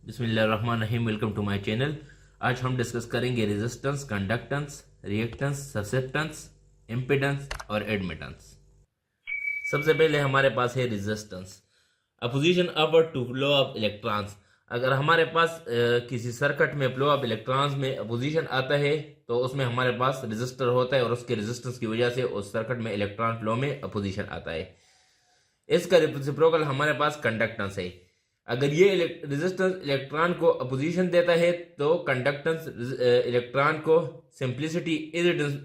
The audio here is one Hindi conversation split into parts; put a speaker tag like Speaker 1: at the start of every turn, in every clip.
Speaker 1: बिस्मिल्लाहिर्रहमानिर्रहीम। Welcome to my channel. आज हम डिस्कस करेंगे resistance, conductance, reactance, susceptance, impedance और एडमिटेंस। सबसे पहले हमारे पास है resistance, opposition offered to flow of electrons. अगर हमारे पास किसी सर्किट में फ्लो ऑफ इलेक्ट्रॉन्स में अपोजिशन आता है तो उसमें हमारे पास रेजिस्टर होता है और उसके रेजिस्टेंस की वजह से उस सर्किट में इलेक्ट्रॉन फ्लो में अपोजिशन आता है। इसका रेसिप्रोकल हमारे पास कंडक्टेंस है। अगर ये रेजिस्टेंस इलेक्ट्रॉन को अपोजिशन देता है तो कंडक्टेंस इलेक्ट्रॉन को सिंप्लिसिटी,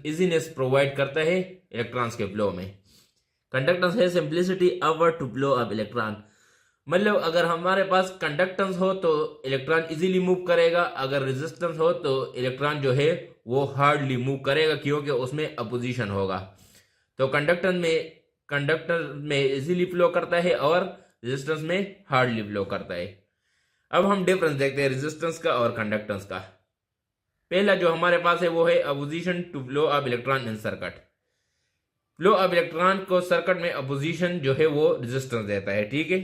Speaker 1: इजीनेस प्रोवाइड करता है इलेक्ट्रॉन्स के फ्लो में। कंडक्टेंस है simplicity offered to flow of electron. मतलब अगर हमारे पास कंडक्टेंस हो तो इलेक्ट्रॉन इजीली मूव करेगा, अगर रेजिस्टेंस हो तो इलेक्ट्रॉन जो है वो हार्डली मूव करेगा क्योंकि उसमें अपोजिशन होगा। तो कंडक्टर में इजीली फ्लो करता है और रेजिस्टेंस में हार्डली फ्लो करता है। अब हम डिफरेंस देखते हैं रेजिस्टेंस का और कंडक्टेंस का। पहला जो हमारे पास है वो है opposition to flow of electron in circuit. Flow of electron को सर्किट में अपोजिशन जो है वो रेजिस्टेंस देता है, ठीक है।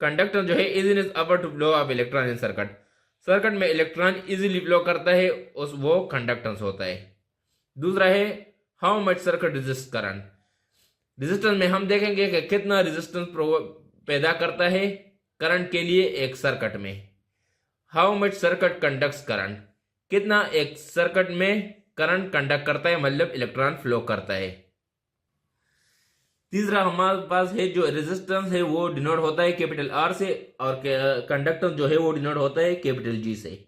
Speaker 1: कंडक्टेंस जो है easiness offered to flow of electron in circuit. Circuit में इलेक्ट्रॉन इजीली फ्लो करता है, उस वो कंडक्टेंस होता है। दूसरा है how much circuit resist current. Resistance में हम देखेंगे कि कितना रेजिस्टेंस पैदा करता है करंट के लिए एक सर्किट में। How much circuit conducts current, कितना एक सर्किट में करंट कंडक्ट करता है, मतलब इलेक्ट्रॉन फ्लो करता है। तीसरा हमारे पास है जो रेजिस्टेंस है वो डिनोट होता है कैपिटल आर से और कंडक्टेंस जो है वो डिनोट होता है कैपिटल जी से।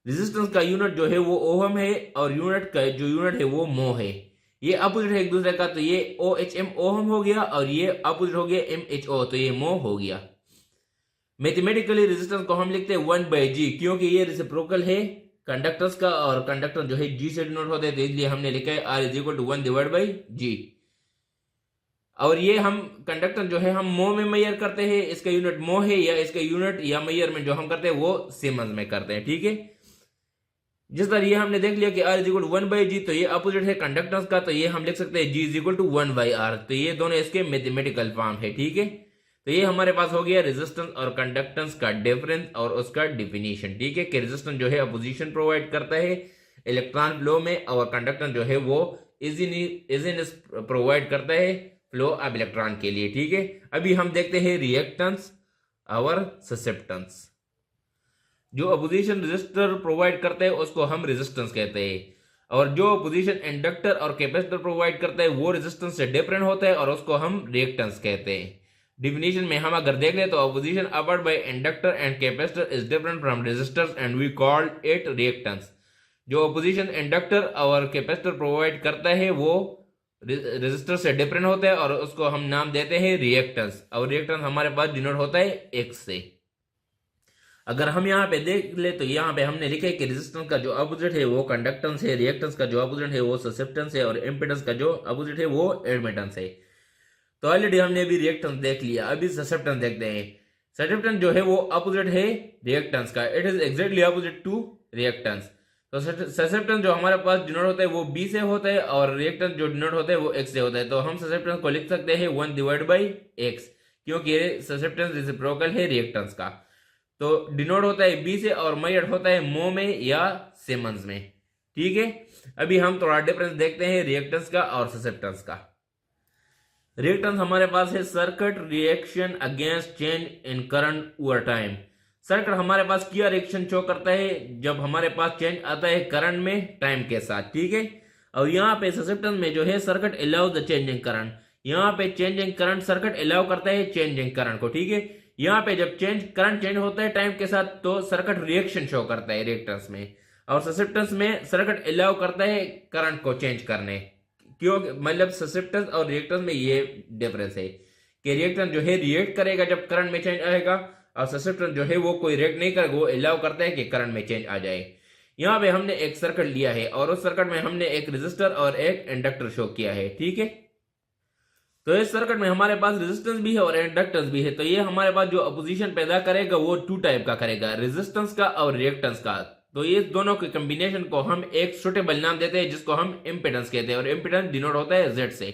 Speaker 1: रेजिस्टेंस का यूनिट जो है वो ओहम है और यूनिट का जो यूनिट है वो मो है। ये अपोजिट है एक दूसरे का, तो ये OHM ओहम हो गया और ये अपोजिट हो गया MHO, तो ये मो हो गया। मैथमेटिकली रेजिस्टेंस को हम लिखते हैं 1/G क्योंकि ये रेसिप्रोकल है कंडक्टर्स का और कंडक्टर जो है G से डिनोट होते हैं, तो इसलिए हमने लिखा है R = 1/G। और ये हम कंडक्टर जो है हम मो में मेजर करते हैं, इसका यूनिट मो है, या इसका यूनिट या मेजरमेंट जो हम करते हैं वो सीमेंस में करते हैं, ठीक है। जिस तरह ये हमने देख लिया कि R = 1/G, तो ये अपोजिट है कंडक्टेंस का, तो ये हम लिख सकते हैं G = 1/R, तो ये दोनों इसके मैथमेटिकल फॉर्म है, ठीक है। तो ये हमारे पास हो गया रेजिस्टेंस और कंडक्टेंस का डिफरेंस और उसका डिफिनीशन, ठीक है। कि रेजिस्टेंस जो है अपोजिशन प्रोवाइड करता है इलेक्ट्रॉन फ्लो में और कंडक्टेंस जो है वो इजीनेस प्रोवाइड करता है फ्लो ऑफ इलेक्ट्रॉन के लिए, ठीक है। अभी हम देखते हैं रिएक्टेंस और ससेप्टेंस। जो अपोजिशन रेजिस्टर प्रोवाइड करता है उसको हम रेजिस्टेंस कहते हैं, और जो अपोजिशन इंडक्टर और कैपेसिटर प्रोवाइड करता है वो रेजिस्टेंस से डिफरेंट होता है और उसको हम रिएक्टेंस कहते हैं। डिफिनीशन में हम अगर देख ले तो opposition offered by inductor and capacitor is different from resistors and we called it reactance. जो अपोजिशन इंडक्टर और कैपेसिटर प्रोवाइड करता है वो रेजिस्टर से डिफरेंट होता है और उसको हम नाम देते हैं रिएक्टेंस, और रिएक्टेंस हमारे पास डिनोट होता है X से। अगर हम यहाँ पे देख ले तो यहाँ पे हमने लिखा है कि रेजिस्टेंस का जो अपोजिट है वो कंडक्टेंस है, रिएक्टेंस का जो अपोजिट है वो ससेप्टेंस है और इम्पीडेंस का जो अपोजिट है वो एडमिटेंस है। तो ऑलरेडी हमने अभी रिएक्टेंस देख लिया, अभी ससेप्टेंस देखते हैं। ससेप्टेंस जो है वो अपोजिट है रिएक्टेंस का, it is exactly opposite to reactance. तो ससेप्टेंस जो हमारे पास डिनोट होता है वो B से होता है और रिएक्टेंस जो डिनोट होता है वो X से होता है। तो हम ससेप्टेंस को लिख सकते हैं 1/X क्योंकि ससेप्टेंस रेसिप्रोकल है रिएक्टेंस का। तो डिनोट होता है B से और मेजर होता है मो में या सीमेंस में, ठीक है। अभी हम थोड़ा डिफरेंस देखते हैं रिएक्टेंस का और ससेप्टेंस का। रिएक्टेंस हमारे पास है circuit reaction against change in current over time. Circuit हमारे पास क्या रिएक्शन शो करता है जब हमारे पास चेंज आता है करंट में टाइम के साथ, ठीक है। और यहाँ पे ससेप्टेंस में जो है circuit allow the changing current, यहाँ पे चेंजिंग करंट सर्किट अलाउ करता है चेंजिंग करंट को, ठीक है। यहाँ पे जब करंट चेंज होता है टाइम के साथ तो सर्किट रिएक्शन शो करता है रिएक्टेंस में, और ससेप्टेंस में सर्किट अलाउ करता है करंट को चेंज करने। क्यों, मतलब ससेप्टेंस और रिएक्टेंस में ये डिफरेंस है कि रिएक्टेंस जो है रिएक्ट करेगा जब करंट में चेंज आएगा और ससेप्टेंस जो है वो कोई रिएक्ट नहीं करेगा, वो अलाउ करता है कि करंट में चेंज आ जाए। यहाँ पे हमने एक सर्किट लिया है और उस सर्किट में हमने एक रेजिस्टर और एक इंडक्टर शो किया है, ठीक है। तो इस सर्किट में हमारे पास रेजिस्टेंस भी है और इंडक्टेंस भी है, तो ये हमारे पास जो अपोजिशन पैदा करेगा वो 2 टाइप का करेगा, रेजिस्टेंस का और रिएक्टेंस का। तो ये दोनों के कॉम्बिनेशन को हम एक सुटेबल नाम देते हैं जिसको हम इम्पीडेंस कहते हैं, और इम्पीडेंस डिनोट होता है Z से।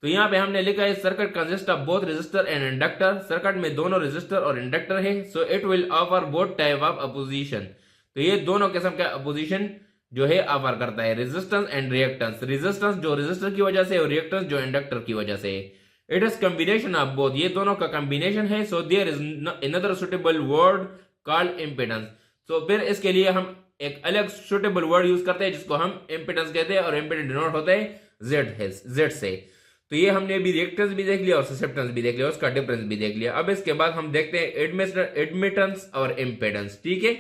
Speaker 1: तो यहाँ पे हमने लिखा है circuit consist of both resistor and inductor, circuit में दोनों रेजिस्टर और इंडक्टर है, so it will offer both type of opposition. तो ये दोनों किस्म का अपोजिशन जो है ऑफर करता है, रेजिस्टेंस एंड रिएक्टेंस, रेजिस्टेंस जो रेजिस्टर की वजह से और रिएक्टेंस जो इंडक्टर की वजह से। It is combination of both, ये दोनों का कॉम्बिनेशन है, so there is another suitable word called impedance. तो फिर इसके लिए हम एक अलग सुटेबल वर्ड यूज करते हैं जिसको हम इम्पीडेंस कहते हैं, और इम्पीडेंस डिनोट होता है जेड से। तो ये हमने अभी रिएक्टेंस भी देख लिया और ससेप्टेंस भी देख लिया, उसका डिफरेंस भी देख लिया। अब इसके बाद हम देखते हैं एडमिटेंस और इम्पीडेंस, ठीक है।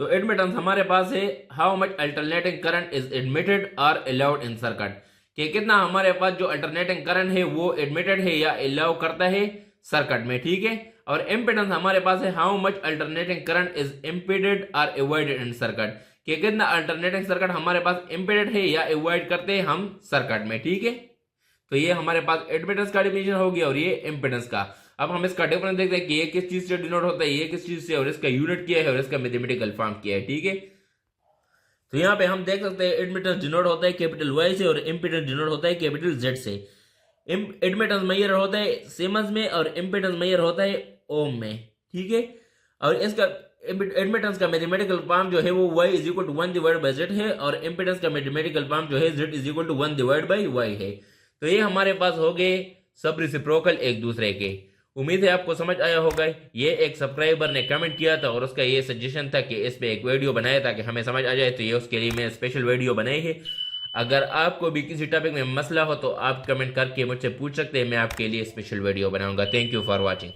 Speaker 1: तो एडमिटेंस हमारे पास है how much alternating current is admitted और अलाउड इन सर्किट, कि कितना हमारे पास जो अल्टरनेटिंग करंट है वो एडमिटेड है या अलाउ करता है सर्किट में, ठीक है। और इम्पीडेंस हमारे पास है how much alternating current is impeded और अवॉइडेड इन सर्किट, कि कितना अल्टरनेटिंग सर्किट हमारे पास इम्पीडेड है या अवॉइड करते हैं हम सर्किट में, ठीक है। तो ये हमारे पास एडमिटेंस का डिफिनेशन हो गया और ये इम्पीडेंस का। अब हम इसका डिफरेंस देखते हैं कि ये किस चीज से डिनोट होता है, ये किस चीज से, और इसका यूनिट क्या है और इसका मैथमेटिकल फॉर्म क्या है, ठीक है। तो यहाँ पे हम देख सकते हैं एडमिटेंस डिनोट होता है कैपिटल वाई से और इम्पीडेंस डिनोट होता है कैपिटल जेड से। एडमिटेंस मेजर होता है सीमेंस में और इम्पीडेंस मेजर होता है ओम में, ठीक है। और इसका एडमिटेंस का मैथमेटिकल फॉर्म जो है वो y is equal to 1 divide by z है, और इम्पीडेंस का मैथमेटिकल फॉर्म जो है z is equal to 1 divide by y है। तो ये हमारे पास हो गए सब रेसिप्रोकल एक दूसरे के। उम्मीद है आपको समझ आया होगा। ये एक सब्सक्राइबर ने कमेंट किया था और उसका ये सजेशन था कि इस पे एक वीडियो बनाया ताकि हमें समझ आ जाए, तो ये उसके लिए मैंने स्पेशल वीडियो बनाई है। अगर आपको भी किसी टॉपिक में मसला हो तो आप कमेंट करके मुझसे पूछ सकते हैं, मैं आपके लिए स्पेशल वीडियो बनाऊंगा। Thank you for watching.